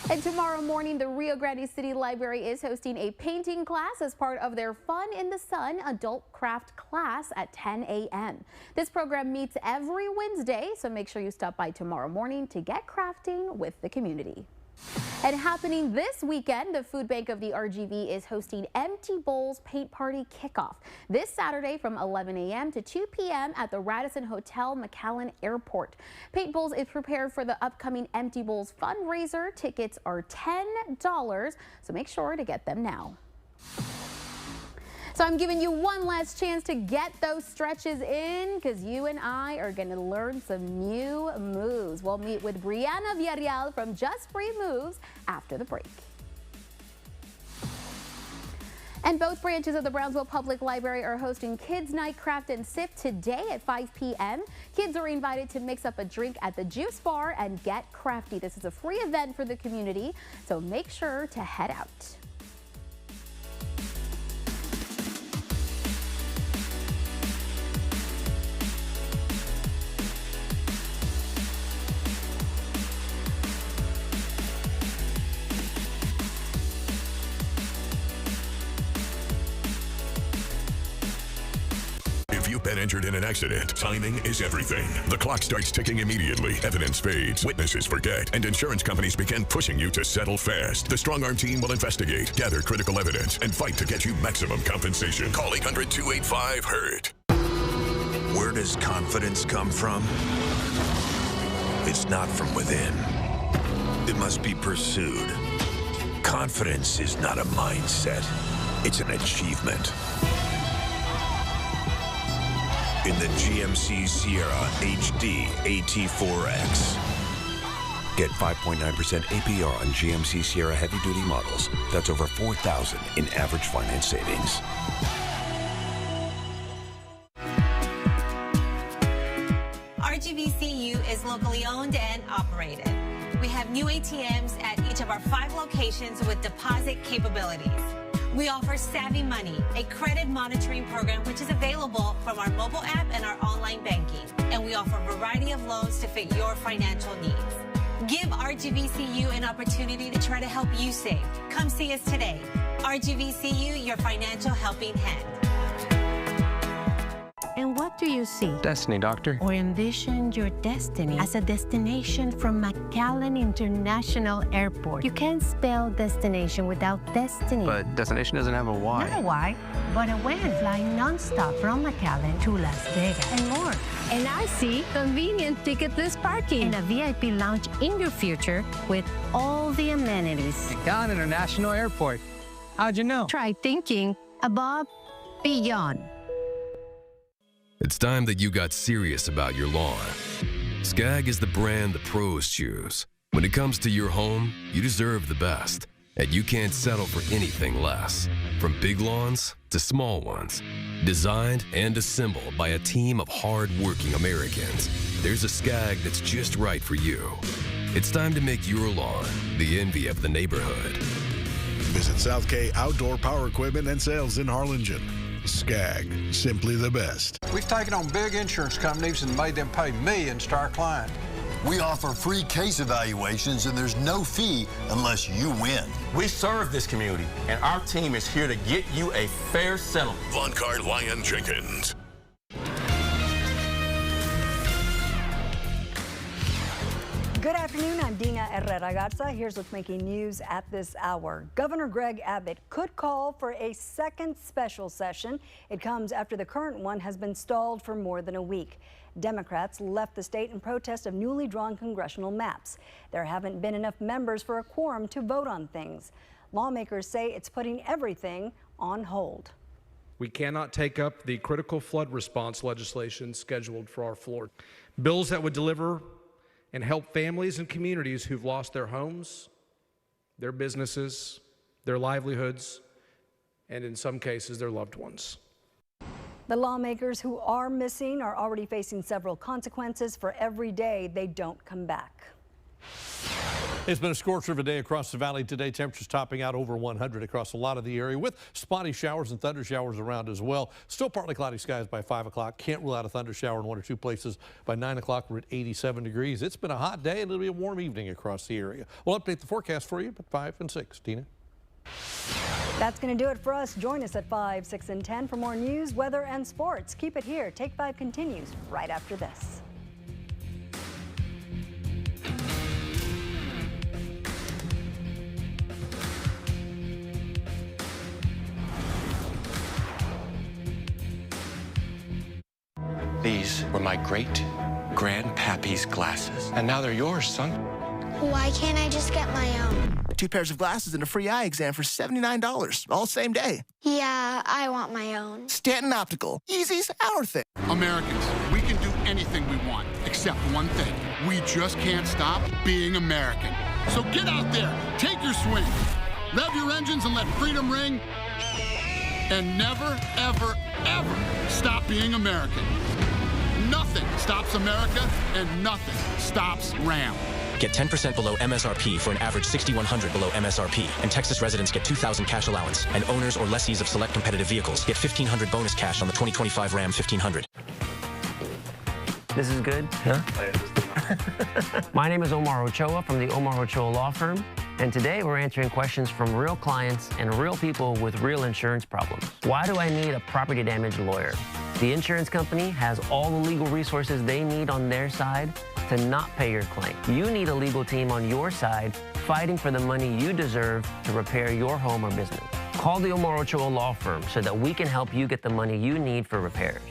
And tomorrow morning, the Rio Grande City Library is hosting a painting class as part of their Fun in the Sun adult craft class at 10 a.m. This program meets every Wednesday, so make sure you stop by tomorrow morning to get crafting with the community. And happening this weekend, the Food Bank of the RGV is hosting Empty Bowls Paint Party Kickoff this Saturday from 11 a.m. to 2 p.m. at the Radisson Hotel McAllen Airport. Paint Bowls is prepared for the upcoming Empty Bowls fundraiser. Tickets are $10, so make sure to get them now. So I'm giving you one last chance to get those stretches in because you and I are going to learn some new moves. We'll meet with Brianna Villarreal from Just Free Moves after the break. And both branches of the Brownsville Public Library are hosting Kids Night Craft and Sip today at 5 p.m. Kids are invited to mix up a drink at the Juice Bar and get crafty. This is a free event for the community, so make sure to head out. Been injured in an accident. Timing is everything. The clock starts ticking immediately. Evidence fades. Witnesses forget. And insurance companies begin pushing you to settle fast. The Strong Arm team will investigate, gather critical evidence, and fight to get you maximum compensation. Call 800-285-HURT. Where does confidence come from? It's not from within. It must be pursued. Confidence is not a mindset. It's an achievement. In the GMC Sierra HD AT4X. Get 5.9% APR on GMC Sierra heavy-duty models. That's over $4,000 in average finance savings. RGVCU is locally owned and operated. We have new ATMs at each of our 5 locations with deposit capabilities. We offer Savvy Money, a credit monitoring program which is available from our mobile app and our online banking. And we offer a variety of loans to fit your financial needs. Give RGVCU an opportunity to try to help you save. Come see us today. RGVCU, your financial helping hand. And what do you see? Destiny, Doctor. Or envision your destiny as a destination from McAllen International Airport. You can't spell destination without destiny. But destination doesn't have a Y. Not a Y, but a when. Flying nonstop from McAllen to Las Vegas and more. And I see convenient ticketless parking and a VIP lounge in your future with all the amenities. McAllen International Airport. How'd you know? Try thinking above, beyond. It's time that you got serious about your lawn. Skag is the brand the pros choose. When it comes to your home, you deserve the best, and you can't settle for anything less. From big lawns to small ones, designed and assembled by a team of hard-working Americans, there's a Skag that's just right for you. It's time to make your lawn the envy of the neighborhood. Visit South K Outdoor Power Equipment and Sales in Harlingen. Skag, simply the best. We've taken on big insurance companies and made them pay millions to our client. We offer free case evaluations and there's no fee unless you win. We serve this community and our team is here to get you a fair settlement. Von Card Lyon Jenkins. Good afternoon, I'm Dina Herrera Garza. Here's what's making news at this hour. Governor Greg Abbott could call for a second special session. It comes after the current one has been stalled for more than a week. Democrats left the state in protest of newly drawn congressional maps. There haven't been enough members for a quorum to vote on things. Lawmakers say it's putting everything on hold. We cannot take up the critical flood response legislation scheduled for our floor. Bills that would deliver and help families and communities who've lost their homes, their businesses, their livelihoods, and in some cases, their loved ones. The lawmakers who are missing are already facing several consequences for every day they don't come back. It's been a scorcher of a day across the valley today. Temperatures topping out over 100 across a lot of the area with spotty showers and thunder showers around as well. Still partly cloudy skies by 5 o'clock. Can't rule out a thunder shower in one or two places. By 9 o'clock, we're at 87 degrees. It's been a hot day and it'll be a warm evening across the area. We'll update the forecast for you at 5 and 6. Tina? That's going to do it for us. Join us at 5, 6, and 10 for more news, weather, and sports. Keep it here. Take 5 continues right after this. These were my great-grandpappy's glasses, and now they're yours, son. Why can't I just get my own? 2 pairs of glasses and a free eye exam for $79, all same day. Yeah, I want my own. Stanton Optical. Easy's our thing. Americans, we can do anything we want, except one thing. We just can't stop being American. So get out there, take your swing, rev your engines and let freedom ring, and never, ever, ever stop being American. Nothing stops America, and nothing stops Ram. Get 10% below MSRP for an average 6,100 below MSRP. And Texas residents get 2,000 cash allowance. And owners or lessees of select competitive vehicles get 1,500 bonus cash on the 2025 Ram 1500. This is good? Huh? My name is Omar Ochoa from the Omar Ochoa Law Firm. And today we're answering questions from real clients and real people with real insurance problems. Why do I need a property damage lawyer? The insurance company has all the legal resources they need on their side to not pay your claim. You need a legal team on your side fighting for the money you deserve to repair your home or business. Call the Omar Ochoa Law Firm so that we can help you get the money you need for repairs.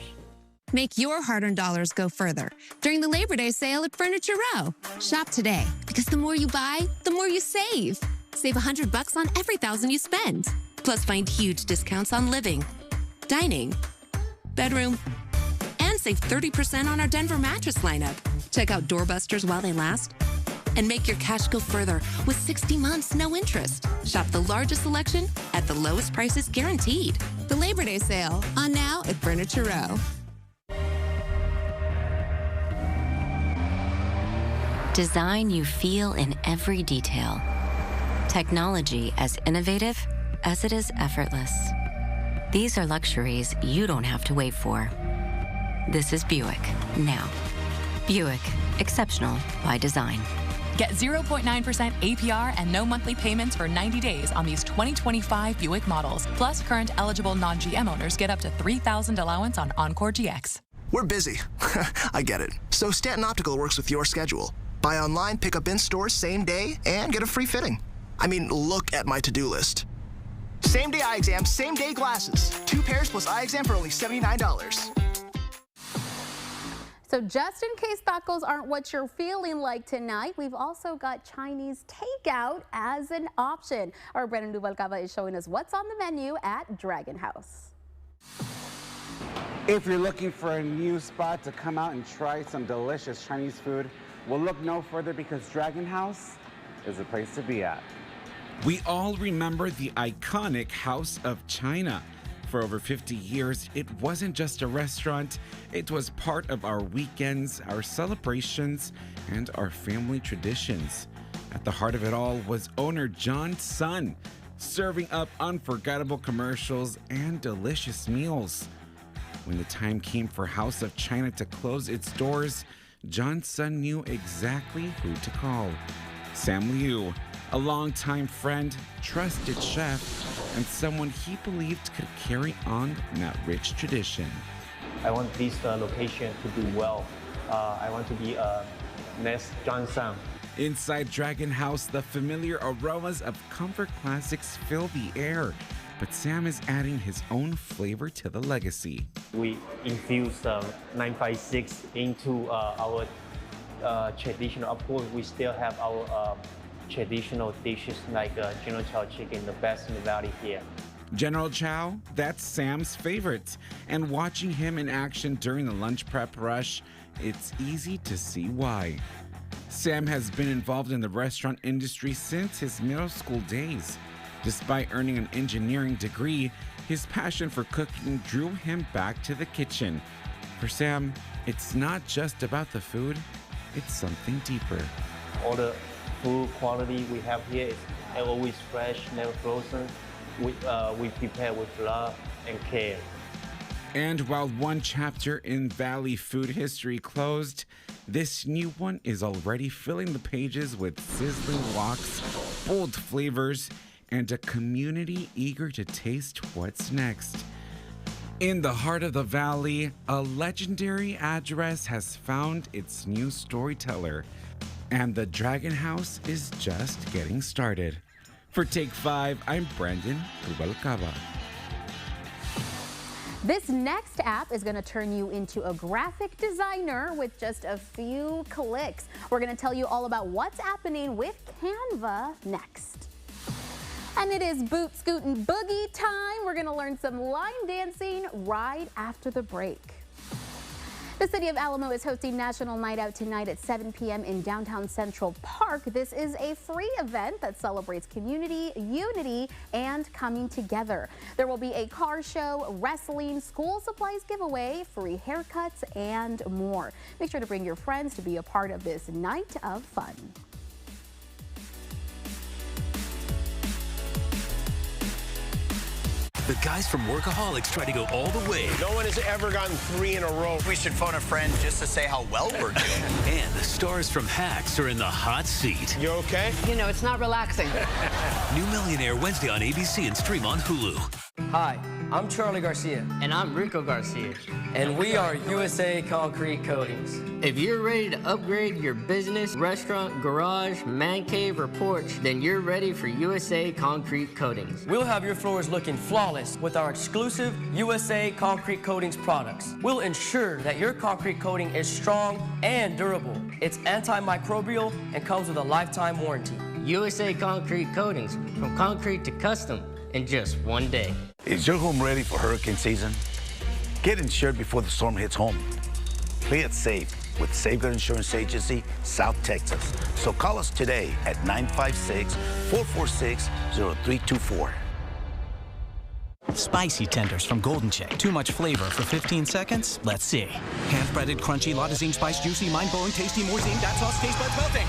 Make your hard-earned dollars go further during the Labor Day sale at Furniture Row. Shop today, because the more you buy, the more you save. Save $100 on every $1,000 you spend. Plus find huge discounts on living, dining, bedroom, and save 30% on our Denver mattress lineup. Check out Doorbusters while they last. And make your cash go further with 60 months, no interest. Shop the largest selection at the lowest prices guaranteed. The Labor Day sale, on now at Furniture Row. Design you feel in every detail. Technology as innovative as it is effortless. These are luxuries you don't have to wait for. This is Buick, now. Buick, exceptional by design. Get 0.9% APR and no monthly payments for 90 days on these 2025 Buick models. Plus, current eligible non-GM owners get up to $3,000 allowance on Encore GX. We're busy. I get it. So Stanton Optical works with your schedule. Buy online, pick up in store same day, and get a free fitting. I mean, look at my to-do list. Same day eye exam, same day glasses. 2 pairs plus eye exam for only $79. So just in case tacos aren't what you're feeling like tonight, we've also got Chinese takeout as an option. Our Brennan Duvalcaba is showing us what's on the menu at Dragon House. If you're looking for a new spot to come out and try some delicious Chinese food, we'll look no further because Dragon House is the place to be at. We all remember the iconic House of China. For over 50 years, it wasn't just a restaurant, it was part of our weekends, our celebrations, and our family traditions. At the heart of it all was owner John Sun, serving up unforgettable commercials and delicious meals. When the time came for House of China to close its doors, John Sun knew exactly who to call. Sam Liu, a longtime friend, trusted chef, and someone he believed could carry on that rich tradition. I want this location to do well. I want to be next John Sun. Inside Dragon House, the familiar aromas of comfort classics fill the air, but Sam is adding his own flavor to the legacy. We infuse 956 into our traditional. Of course, we still have our traditional dishes like Jinro Chao chicken, the best in the valley here. General Chow, that's Sam's favorite. And watching him in action during the lunch prep rush, it's easy to see why. Sam has been involved in the restaurant industry since his middle school days. Despite earning an engineering degree, his passion for cooking drew him back to the kitchen. For Sam, it's not just about the food, it's something deeper. All the food quality we have here is always fresh, never frozen. We prepare with love and care. And while one chapter in Valley food history closed, this new one is already filling the pages with sizzling woks, bold flavors, and a community eager to taste what's next. In the heart of the Valley, a legendary address has found its new storyteller, and the Dragon House is just getting started. For Take 5, I'm Brandon Rubalcaba. This next app is going to turn you into a graphic designer with just a few clicks. We're going to tell you all about what's happening with Canva next. And it is Boot Scootin' Boogie time. We're going to learn some line dancing right after the break. The City of Alamo is hosting National Night Out tonight at 7 p.m. in downtown Central Park. This is a free event that celebrates community, unity, and coming together. There will be a car show, wrestling, school supplies giveaway, free haircuts, and more. Make sure to bring your friends to be a part of this night of fun. The guys from Workaholics try to go all the way. No one has ever gotten 3 in a row. We should phone a friend just to say how well we're doing. And the stars from Hacks are in the hot seat. You okay? You know, it's not relaxing. New Millionaire Wednesday on ABC and stream on Hulu. Hi, I'm Charlie Garcia. And I'm Rico Garcia. And we are USA Concrete Coatings. If you're ready to upgrade your business, restaurant, garage, man cave, or porch, then you're ready for USA Concrete Coatings. We'll have your floors looking flawless with our exclusive USA Concrete Coatings products. We'll ensure that your concrete coating is strong and durable. It's antimicrobial and comes with a lifetime warranty. USA Concrete Coatings, from concrete to custom, in just one day. Is your home ready for hurricane season? Get insured before the storm hits home. Play it safe with Safeguard Insurance Agency, South Texas. So call us today at 956-446-0324. Spicy tenders from Golden Check. Too much flavor for 15 seconds? Let's see. Hand-breaded, crunchy, lot of zing, spice, juicy, mind-blowing, tasty, more zing, that sauce, taste buds melting.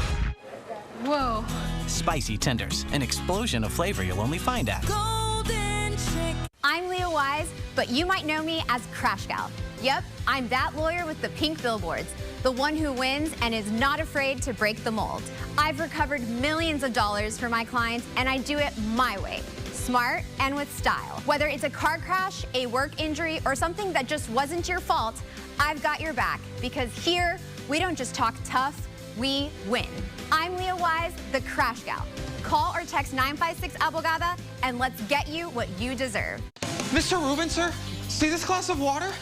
Whoa. Spicy tenders, an explosion of flavor you'll only find at Golden Chick. I'm Leah Wise, but you might know me as Crash Gal. Yep, I'm that lawyer with the pink billboards, the one who wins and is not afraid to break the mold. I've recovered millions of dollars for my clients, and I do it my way. Smart and with style. Whether it's a car crash, a work injury, or something that just wasn't your fault, I've got your back, because here, we don't just talk tough, we win. I'm Leah Wise, the Crash Gal. Call or text 956-ABOGADA and let's get you what you deserve. Mr. Rubin, sir, see this glass of water?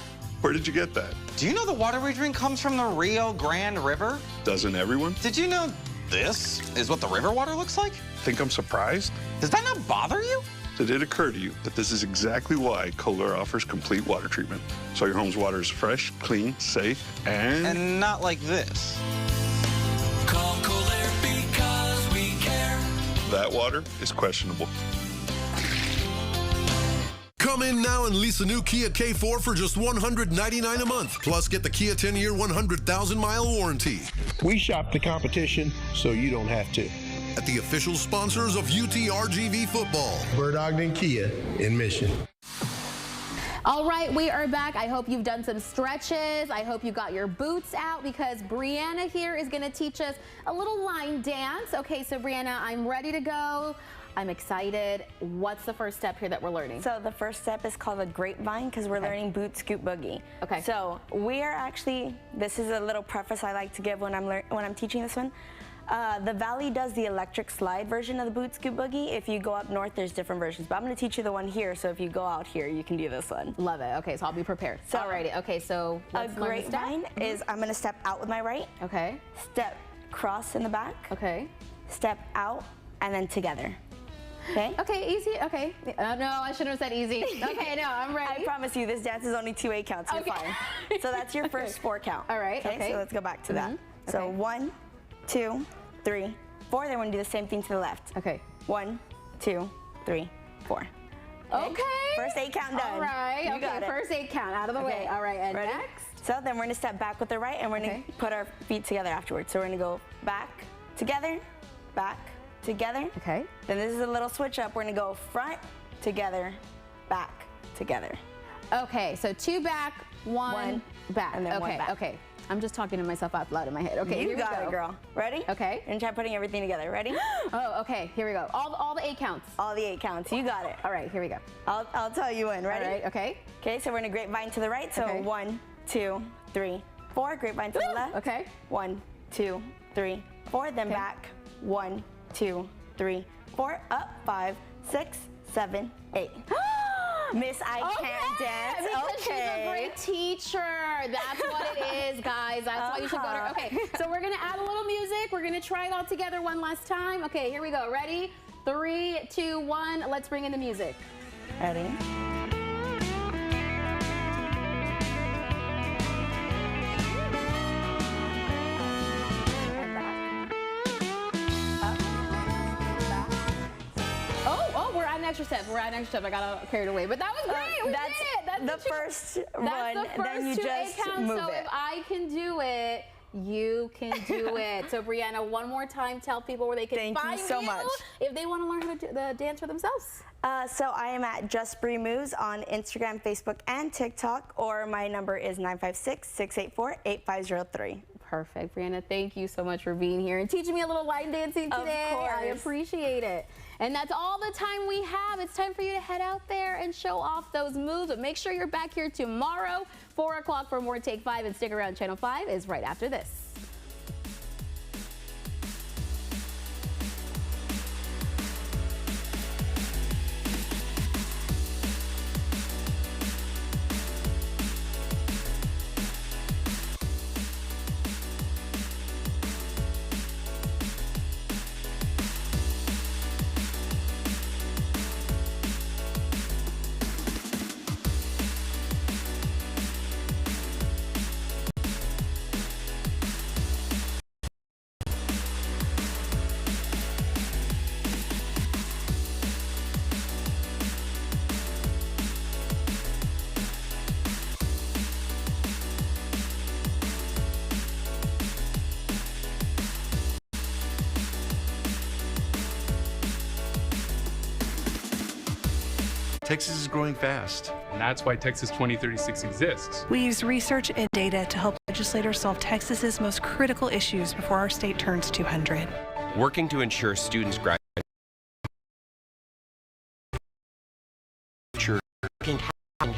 Where did you get that? Do you know the water we drink comes from the Rio Grande River? Doesn't everyone? Did you know this is what the river water looks like? Think I'm surprised? Does that not bother you? Did it occur to you that this is exactly why Kohler offers complete water treatment? So your home's water is fresh, clean, safe, and not like this. Call Kohler because we care. That water is questionable. Come in now and lease a new Kia K4 for just $199 a month. Plus, get the Kia 10-year, 100,000-mile warranty. We shop the competition so you don't have to. At the official sponsors of UTRGV football. Bird Ogden Kia in Mission. All right, we are back. I hope you've done some stretches. I hope you got your boots out, because Brianna here is going to teach us a little line dance. Okay, so Brianna, I'm ready to go. I'm excited. What's the first step here that we're learning? So the first step is called a grapevine, because we're learning boot scoot boogie. Okay. So we are actually, this is a little preface I like to give when I'm teaching this one. The Valley does the electric slide version of the boot scoot boogie. If you go up north, there's different versions, but I'm going to teach you the one here, so if you go out here, you can do this one. Love it. Okay, so I'll be prepared. So, alrighty. Okay, so a grapevine is I'm going to step out with my right. Okay. Step cross in the back. Okay. Step out and then together. Okay. Okay, easy. Okay. No, I shouldn't have said easy. Okay, no, I'm ready. I promise you, this dance is only 2 8 counts. You're fine. So that's your first 4 count. All right. Okay. So let's go back to that. So 1, 2, 3, 4. Then we're gonna do the same thing to the left. Okay. 1, 2, 3, 4. Okay. First 8 count done. All right. You got it. First 8 count out of the way. All right. And ready? next. So then we're gonna step back with the right, and we're gonna put our feet together afterwards. So we're gonna go back, together, back, together. Okay. Then this is a little switch up. We're gonna go front, together, back, together. Okay. So 2 back, 1 back. And then okay. 1 back. Okay. I'm just talking to myself out loud in my head. Okay. You here we got go. it, girl. Ready? Okay. And try putting everything together. Ready? Oh, okay. Here we go. All the 8 counts. All the 8 counts. You got it. All right. Here we go. I'll tell you when. Ready? All right. Okay. Okay. So we're gonna grapevine to the right. So Okay. 1, 2, 3, 4. Grapevine to the left. Okay. 1, 2, 3, 4. Then back. 1, 2, 3, 4. Up. 5, 6, 7, 8. Miss I Can't Dance. Because she's a great teacher. That's what it is, guys. That's why you should go to her. Okay, so we're gonna add a little music. We're gonna try it all together one last time. Okay, here we go. Ready? 3, 2, 1. Let's bring in the music. Ready? We're at an extra step. I got carried away, but that was great. That's the first one. That's the first then you 2 just 8 counts. move So it. if I can do it, you can do it. So Brianna, one more time, tell people where they can find you so much. if they want to learn how to do the dance for themselves. So I am at Just Bree Moves on Instagram, Facebook, and TikTok, or my number is 956-684-8503. Perfect, Brianna. Thank you so much for being here and teaching me a little line dancing today. Of course. I appreciate it. And that's all the time we have. It's time for you to head out there and show off those moves. But make sure you're back here tomorrow, 4 o'clock for more Take 5. And stick around. Channel 5 is right after this. Texas is growing fast. And that's why Texas 2036 exists. We use research and data to help legislators solve Texas's most critical issues before our state turns 200. Working to ensure students graduate. Help